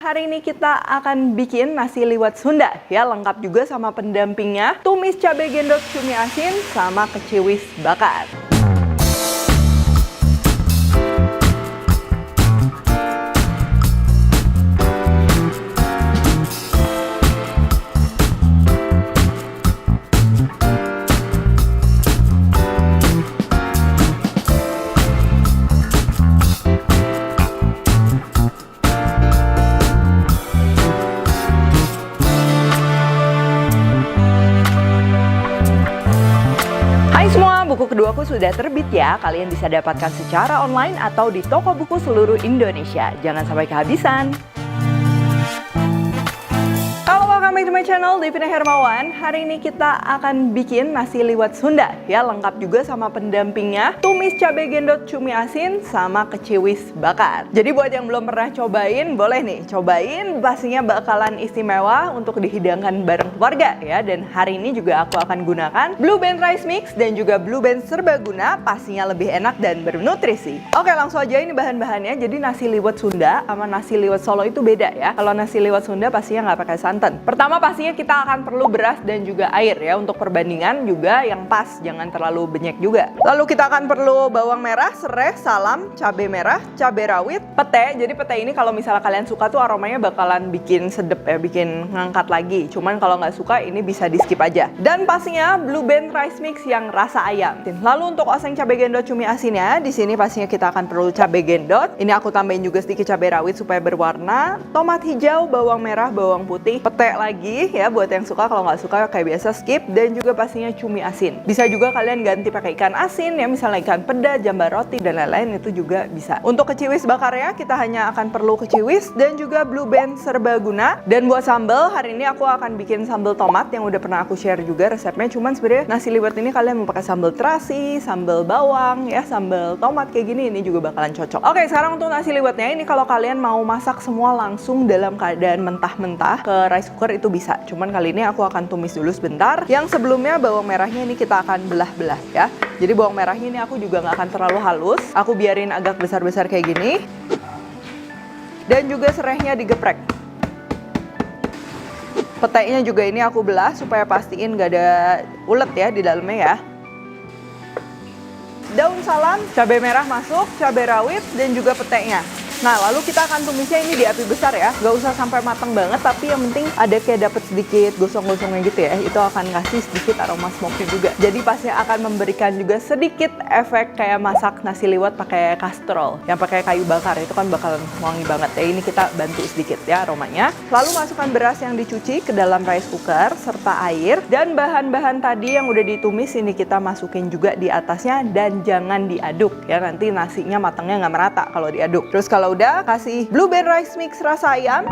Hari ini kita akan bikin nasi liwet Sunda ya, lengkap juga sama pendampingnya, tumis cabai gendot, cumi asin, sama keciwis bakar. Buku keduaku sudah terbit ya, kalian bisa dapatkan secara online atau di toko buku seluruh Indonesia. Jangan sampai kehabisan. Halo, welcome back to my channel, Devina Hermawan. Hari ini kita akan bikin nasi liwet Sunda ya, lengkap juga sama pendampingnya, tumis cabai gendot, cumi asin, sama keciwis bakar. Jadi buat yang belum pernah cobain, boleh nih cobain, pastinya bakalan istimewa untuk dihidangkan bareng keluarga ya. Dan hari ini juga aku akan gunakan Blue Band Rice Mix dan juga Blue Band Serbaguna, pastinya lebih enak dan bernutrisi. Oke, langsung aja ini bahan-bahannya. Jadi nasi liwet Sunda sama nasi liwet Solo itu beda ya. Kalau nasi liwet Sunda pastinya nggak pakai santan. Pertama pastinya kita akan perlu beras dan juga air ya, untuk perbandingan juga yang pas, jangan terlalu banyak juga. Lalu kita akan perlu bawang merah, serai, salam, cabai merah, cabai rawit, pete. Jadi pete ini kalau misalnya kalian suka tuh aromanya bakalan bikin sedep ya, bikin ngangkat lagi. Cuman kalau nggak suka ini bisa di skip aja. Dan pastinya Blue Band Rice Mix yang rasa ayam. Lalu untuk oseng cabai gendot cumi asinnya, di sini pastinya kita akan perlu cabai gendot. Ini aku tambahin juga sedikit cabai rawit supaya berwarna, tomat hijau, bawang merah, bawang putih, pete lagi ya buat yang suka, kalau nggak suka kayak biasa skip. Dan juga pastinya cumi asin. Bisa juga kalian ganti pakai ikan asin ya, misalnya ikan peda, jambar roti dan lain-lain, itu juga bisa. Untuk keciwis bakarnya kita hanya akan perlu keciwis dan juga Blue Band Serbaguna. Dan buat sambal, hari ini aku akan bikin sambal tomat yang udah pernah aku share juga resepnya. Cuman sebenarnya nasi liwet ini kalian mau pakai sambal terasi, sambal bawang ya, sambal tomat kayak gini, ini juga bakalan cocok. Oke, sekarang untuk nasi liwetnya ini kalau kalian mau masak semua langsung dalam keadaan mentah-mentah ke rice cooker itu bisa. Cuman kali ini aku akan tumis dulu sebentar. Yang sebelumnya bawang merahnya ini kita akan belah-belah ya. Jadi bawang merahnya ini aku juga nggak akan terlalu halus. Aku biarin agak besar-besar kayak gini. Dan juga serainya digeprek. Petainya juga ini aku belah supaya pastiin nggak ada ulet ya di dalamnya ya. Daun salam, cabai merah masuk, cabai rawit, dan juga petainya. Nah, lalu kita akan tumisnya ini di api besar ya. Gak usah sampai matang banget, tapi yang penting ada kayak dapet sedikit gosong-gosongnya gitu ya. Itu akan kasih sedikit aroma smoky juga. Jadi pasti akan memberikan juga sedikit efek kayak masak nasi liwet pakai kastrol, yang pakai kayu bakar, itu kan bakalan wangi banget ya. Ini kita bantu sedikit ya aromanya. Lalu masukkan beras yang dicuci ke dalam rice cooker serta air, dan bahan-bahan tadi yang udah ditumis ini kita masukin juga di atasnya, dan jangan diaduk ya, nanti nasinya matangnya nggak merata kalau diaduk. Terus kalau udah, kasih Blue Band Rice Mix rasa ayam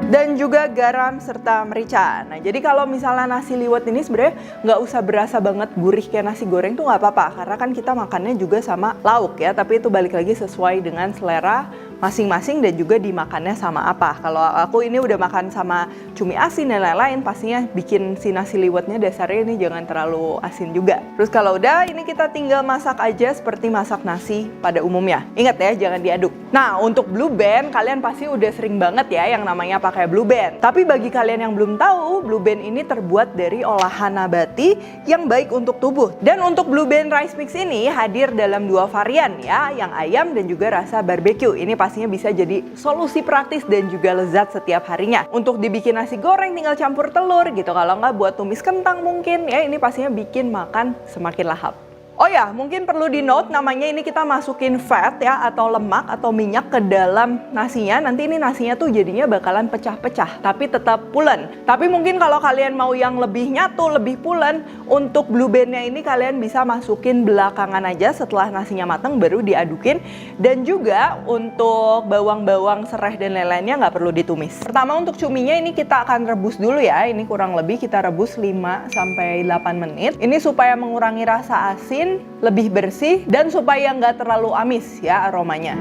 dan juga garam serta merica. Nah, jadi kalau misalnya nasi liwet ini sebenarnya nggak usah berasa banget gurih kayak nasi goreng tuh nggak apa-apa, karena kan kita makannya juga sama lauk ya, tapi itu balik lagi sesuai dengan selera masing-masing dan juga dimakannya sama apa. Kalau aku ini udah makan sama cumi asin dan lain-lain, pastinya bikin si nasi liwetnya dasarnya ini jangan terlalu asin juga. Terus kalau udah, ini kita tinggal masak aja seperti masak nasi pada umumnya. Ingat ya, jangan diaduk. Nah, untuk Blue Band, kalian pasti udah sering banget ya yang namanya pakai Blue Band. Tapi bagi kalian yang belum tahu, Blue Band ini terbuat dari olahan nabati yang baik untuk tubuh. Dan untuk Blue Band Rice Mix ini hadir dalam 2 varian ya, yang ayam dan juga rasa barbecue. Ini pastinya bisa jadi solusi praktis dan juga lezat setiap harinya. Untuk dibikin nasi goreng tinggal campur telur gitu, kalau nggak buat tumis kentang mungkin ya, ini pastinya bikin makan semakin lahap. Oh ya, mungkin perlu di note, namanya ini kita masukin fat ya, atau lemak atau minyak ke dalam nasinya. Nanti ini nasinya tuh jadinya bakalan pecah-pecah, tapi tetap pulen. Tapi mungkin kalau kalian mau yang lebih nyatu, lebih pulen, untuk Blue Band-nya ini kalian bisa masukin belakangan aja setelah nasinya matang, baru diadukin. Dan juga untuk bawang-bawang, serai dan lain-lainnya nggak perlu ditumis. Pertama untuk cuminya ini kita akan rebus dulu ya. Ini kurang lebih kita rebus 5-8 menit. Ini supaya mengurangi rasa asin, lebih bersih, dan supaya nggak terlalu amis ya aromanya.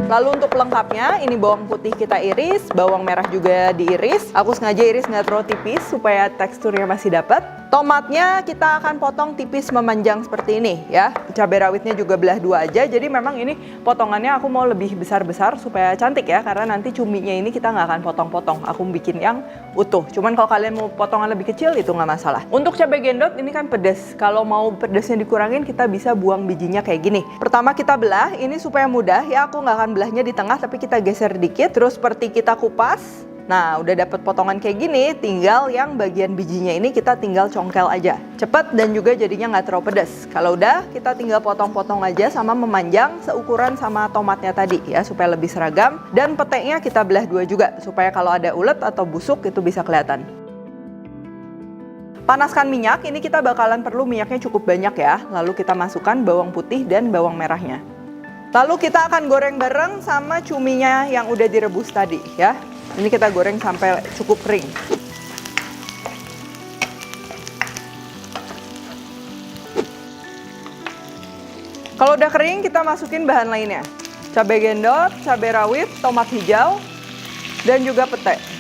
Lalu untuk pelengkapnya, ini bawang putih kita iris, bawang merah juga diiris. Aku sengaja iris nggak terlalu tipis supaya teksturnya masih dapat. Tomatnya kita akan potong tipis memanjang seperti ini ya. Cabai rawitnya juga belah 2 aja. Jadi memang ini potongannya aku mau lebih besar-besar supaya cantik ya. Karena nanti cuminya ini kita nggak akan potong-potong. Aku bikin yang utuh. Cuman kalau kalian mau potongan lebih kecil itu nggak masalah. Untuk cabai gendot ini kan pedas. Kalau mau pedasnya dikurangin kita bisa buang bijinya kayak gini. Pertama kita belah. Ini supaya mudah ya. Aku nggak akan belahnya di tengah tapi kita geser dikit. Terus seperti kita kupas. Nah, udah dapet potongan kayak gini, tinggal yang bagian bijinya ini kita tinggal congkel aja. Cepet dan juga jadinya nggak terlalu pedas. Kalau udah, kita tinggal potong-potong aja sama memanjang seukuran sama tomatnya tadi ya, supaya lebih seragam. Dan peteknya kita belah 2 juga, supaya kalau ada ulet atau busuk itu bisa kelihatan. Panaskan minyak, ini kita bakalan perlu minyaknya cukup banyak ya. Lalu kita masukkan bawang putih dan bawang merahnya. Lalu kita akan goreng bareng sama cuminya yang udah direbus tadi ya. Ini kita goreng sampai cukup kering. Kalau udah kering, kita masukin bahan lainnya. Cabai gendot, cabai rawit, tomat hijau, dan juga pete.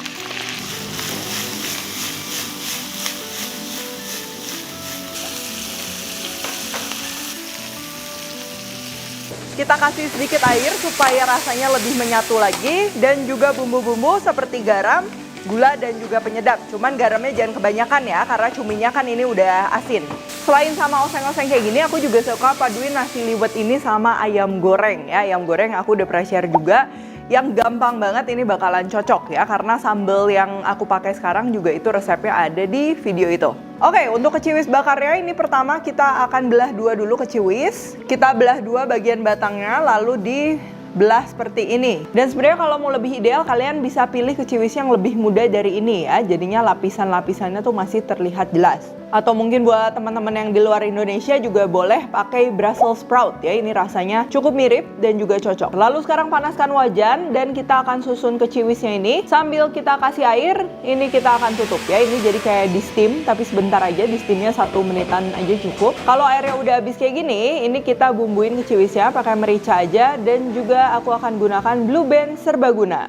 Kita kasih sedikit air supaya rasanya lebih menyatu lagi, dan juga bumbu-bumbu seperti garam, gula, dan juga penyedap. Cuman garamnya jangan kebanyakan ya, karena cuminya kan ini udah asin. Selain sama oseng-oseng kayak gini, aku juga suka paduin nasi liwet ini sama ayam goreng ya. Ayam goreng aku udah pernah share juga. Yang gampang banget ini bakalan cocok ya, karena sambal yang aku pakai sekarang juga itu resepnya ada di video itu. Oke, untuk keciwis bakarnya ini pertama kita akan belah 2 dulu keciwis. Kita belah 2 bagian batangnya lalu dibelah seperti ini. Dan sebenarnya kalau mau lebih ideal kalian bisa pilih keciwis yang lebih muda dari ini ya. Jadinya lapisan-lapisannya tuh masih terlihat jelas. Atau mungkin buat teman-teman yang di luar Indonesia juga boleh pakai Brussels sprout ya. Ini rasanya cukup mirip dan juga cocok. Lalu sekarang panaskan wajan dan kita akan susun keciwisnya ini. Sambil kita kasih air, ini kita akan tutup ya. Ini jadi kayak di steam, tapi sebentar aja, di steamnya 1 menitan aja cukup. Kalau airnya udah habis kayak gini, ini kita bumbuin keciwisnya pakai merica aja. Dan juga aku akan gunakan Blue Band serbaguna.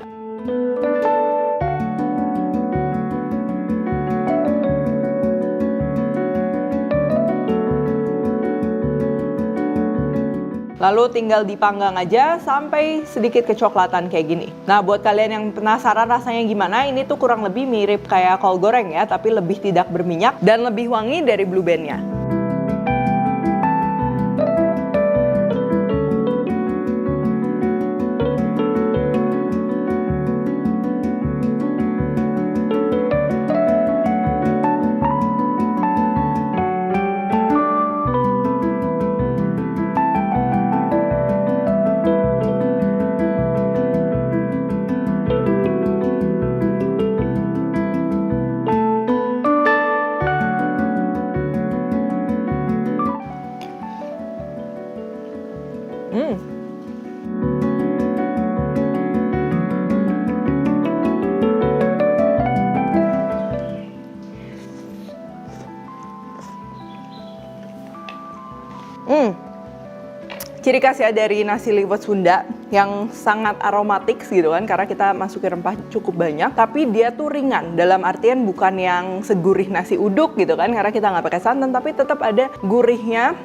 Lalu tinggal dipanggang aja sampai sedikit kecoklatan kayak gini. Nah, buat kalian yang penasaran rasanya gimana, ini tuh kurang lebih mirip kayak kol goreng ya, tapi lebih tidak berminyak dan lebih wangi dari Blue Band-nya. Ciri khas ya dari nasi liwet Sunda yang sangat aromatik gitu kan, karena kita masukin rempah cukup banyak, tapi dia tuh ringan, dalam artian bukan yang segurih nasi uduk gitu kan, karena kita nggak pakai santan, tapi tetap ada gurihnya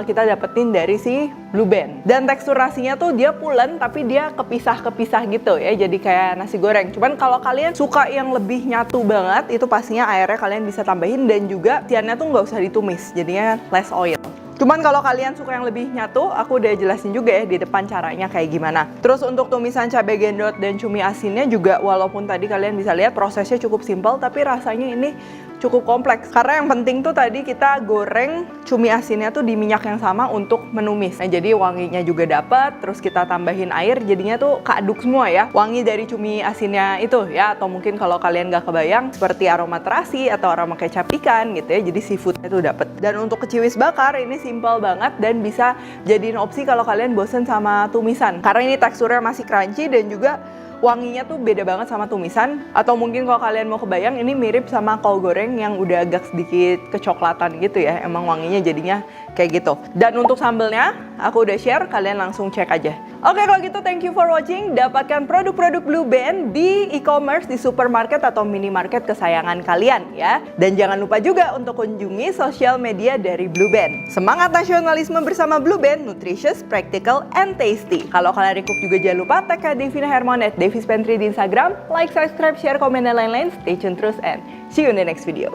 kita dapetin dari si Blue Band. Dan tekstur nasinya tuh dia pulen, tapi dia kepisah-kepisah gitu ya, jadi kayak nasi goreng. Cuman kalau kalian suka yang lebih nyatu banget, itu pastinya airnya kalian bisa tambahin, dan juga isiannya tuh nggak usah ditumis, jadinya less oil. Cuman kalau kalian suka yang lebih nyatu, aku udah jelasin juga ya di depan caranya kayak gimana. Terus untuk tumisan cabai gendot dan cumi asinnya juga, walaupun tadi kalian bisa lihat prosesnya cukup simpel, tapi rasanya ini cukup kompleks. Karena yang penting tuh tadi kita goreng cumi asinnya tuh di minyak yang sama untuk menumis. Nah, jadi wanginya juga dapat, terus kita tambahin air, jadinya tuh keaduk semua ya. Wangi dari cumi asinnya itu ya, atau mungkin kalau kalian nggak kebayang seperti aroma terasi atau aroma kecap ikan gitu ya. Jadi seafoodnya tuh dapet. Dan untuk keciwis bakar ini simpel banget dan bisa jadiin opsi kalau kalian bosen sama tumisan. Karena ini teksturnya masih crunchy dan juga wanginya tuh beda banget sama tumisan. Atau mungkin kalau kalian mau kebayang, ini mirip sama kol goreng yang udah agak sedikit kecoklatan gitu ya. Emang wanginya jadinya kayak gitu. Dan untuk sambelnya, aku udah share, kalian langsung cek aja. Oke, kalau gitu thank you for watching. Dapatkan produk-produk Blue Band di e-commerce, di supermarket atau minimarket kesayangan kalian ya. Dan jangan lupa juga untuk kunjungi sosial media dari Blue Band. Semangat nasionalisme bersama Blue Band, nutritious, practical, and tasty. Kalau kalian recook juga jangan lupa tag ke Devina Hermawan at Devis Pantry di Instagram. Like, subscribe, share, komen, dan lain-lain. Stay tune terus and see you in the next video.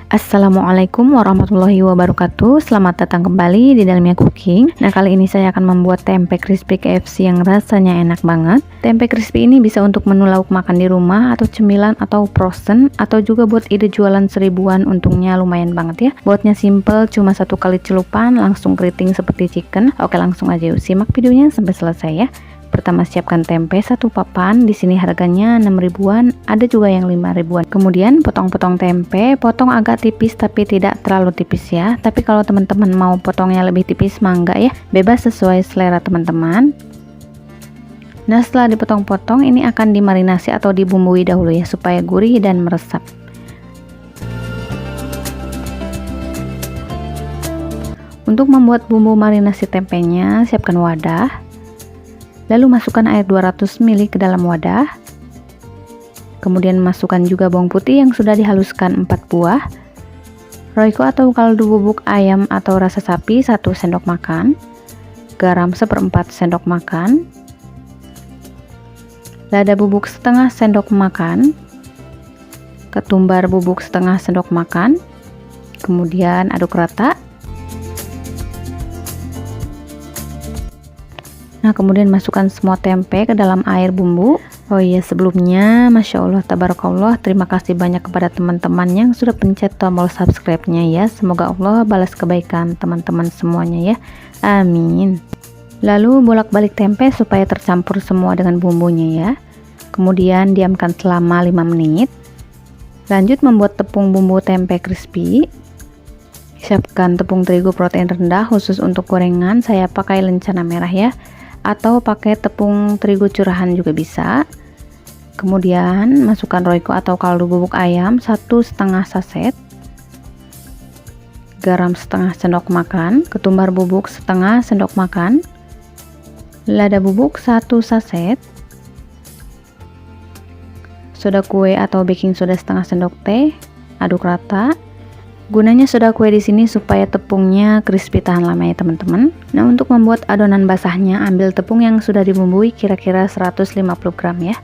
Assalamualaikum warahmatullahi wabarakatuh. Selamat datang kembali di Dalmia Cooking. Nah, kali ini saya akan membuat tempe crispy KFC yang rasanya enak banget. Tempe crispy ini bisa untuk menu lauk makan di rumah, atau cemilan, atau frozen, atau juga buat ide jualan seribuan. Untungnya lumayan banget ya. Buatnya simple, cuma 1 kali celupan langsung keriting seperti chicken. Oke, langsung aja yuk simak videonya sampai selesai ya. Pertama, siapkan tempe 1 papan. Di sini harganya 6 ribuan, ada juga yang 5 ribuan. Kemudian potong-potong tempe, potong agak tipis tapi tidak terlalu tipis ya. Tapi kalau teman-teman mau potongnya lebih tipis mah enggak ya, bebas sesuai selera teman-teman. Nah, setelah dipotong-potong ini akan dimarinasi atau dibumbui dahulu ya supaya gurih dan meresap. Untuk membuat bumbu marinasi tempenya, siapkan wadah. Lalu masukkan air 200 ml ke dalam wadah. Kemudian masukkan juga bawang putih yang sudah dihaluskan 4 buah. Royco atau kaldu bubuk ayam atau rasa sapi 1 sendok makan. Garam 1/4 sendok makan. Lada bubuk setengah sendok makan. Ketumbar bubuk setengah sendok makan. Kemudian aduk rata. Nah, kemudian masukkan semua tempe ke dalam air bumbu. Oh iya, sebelumnya Masya Allah, Tabarakallah, terima kasih banyak kepada teman-teman yang sudah pencet tombol subscribe-nya ya. Semoga Allah balas kebaikan teman-teman semuanya ya. Amin. Lalu bolak-balik tempe supaya tercampur semua dengan bumbunya ya. Kemudian diamkan selama 5 menit. Lanjut membuat tepung bumbu tempe crispy. Siapkan tepung terigu protein rendah khusus untuk gorengan. Saya pakai lencana merah ya, atau pakai tepung terigu curahan juga bisa. Kemudian masukkan Royco atau kaldu bubuk ayam 1,5 saset, garam setengah sendok makan, ketumbar bubuk setengah sendok makan, lada bubuk 1 saset, soda kue atau baking soda setengah sendok teh. Aduk rata. Gunanya soda kue di sini supaya tepungnya crispy tahan lama ya teman-teman. Nah, untuk membuat adonan basahnya, ambil tepung yang sudah dibumbui kira-kira 150 gram ya.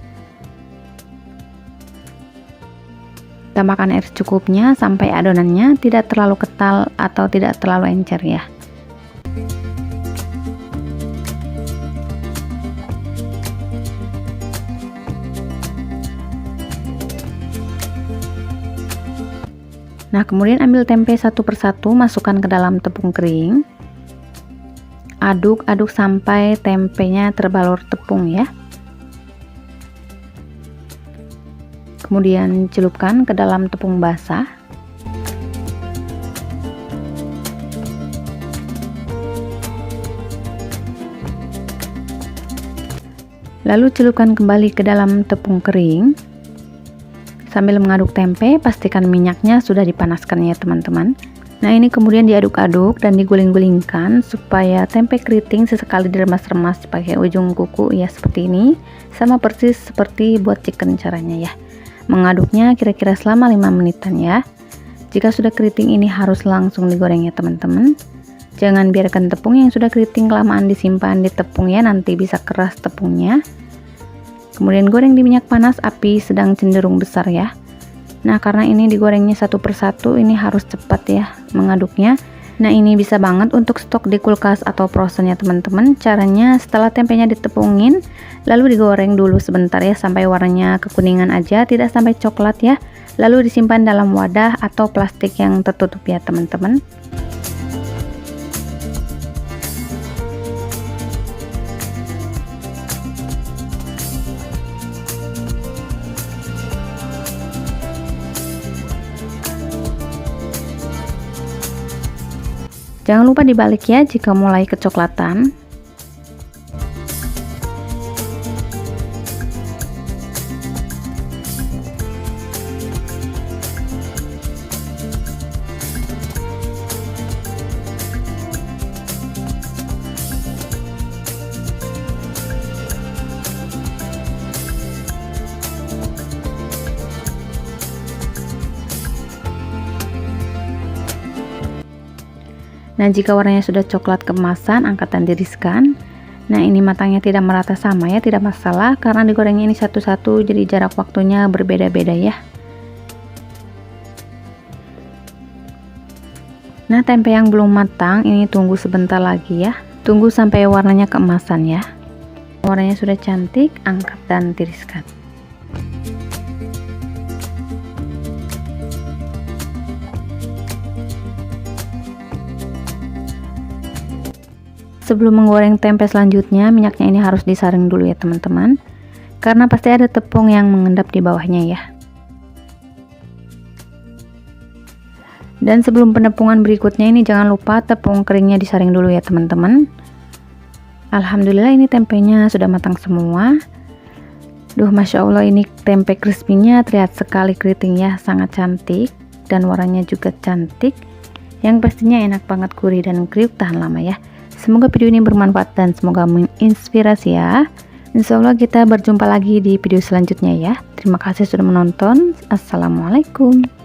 Tambahkan air secukupnya sampai adonannya tidak terlalu kental atau tidak terlalu encer ya. Nah, kemudian ambil tempe 1 persatu, masukkan ke dalam tepung kering. Aduk-aduk sampai tempenya terbalur tepung ya. Kemudian celupkan ke dalam tepung basah. Lalu celupkan kembali ke dalam tepung kering. Sambil mengaduk tempe, pastikan minyaknya sudah dipanaskan ya teman-teman. Nah, ini kemudian diaduk-aduk dan diguling-gulingkan supaya tempe keriting sesekali diremas-remas pakai ujung kuku ya, seperti ini. Sama persis seperti buat chicken caranya ya. Mengaduknya kira-kira selama 5 menitan ya. Jika sudah keriting ini harus langsung digoreng ya teman-teman. Jangan biarkan tepung yang sudah keriting kelamaan disimpan di tepung ya, nanti bisa keras tepungnya. Kemudian goreng di minyak panas, api sedang cenderung besar ya. Nah, karena ini digorengnya 1 persatu, ini harus cepat ya mengaduknya. Nah, ini bisa banget untuk stok di kulkas atau frozen ya teman-teman. Caranya, setelah tempenya ditepungin, lalu digoreng dulu sebentar ya sampai warnanya kekuningan aja, tidak sampai coklat ya. Lalu disimpan dalam wadah atau plastik yang tertutup ya teman-teman. Jangan lupa dibalik ya jika mulai kecoklatan. Nah, jika warnanya sudah coklat keemasan, angkat dan tiriskan. Nah, ini matangnya tidak merata sama ya, tidak masalah karena digorengnya ini satu-satu, jadi jarak waktunya berbeda-beda ya. Nah, tempe yang belum matang ini tunggu sebentar lagi ya. Tunggu sampai warnanya keemasan ya. Warnanya sudah cantik, angkat dan tiriskan. Sebelum menggoreng tempe selanjutnya, minyaknya ini harus disaring dulu ya teman-teman, karena pasti ada tepung yang mengendap di bawahnya ya. Dan sebelum penepungan berikutnya ini jangan lupa tepung keringnya disaring dulu ya teman-teman. Alhamdulillah ini tempenya sudah matang semua. Duh, Masya Allah, ini tempe crispy-nya terlihat sekali keriting ya, sangat cantik dan warnanya juga cantik. Yang pastinya enak banget, gurih dan kriuk, tahan lama ya. Semoga video ini bermanfaat dan semoga menginspirasi ya. Insya Allah kita berjumpa lagi di video selanjutnya ya. Terima kasih sudah menonton. Assalamualaikum.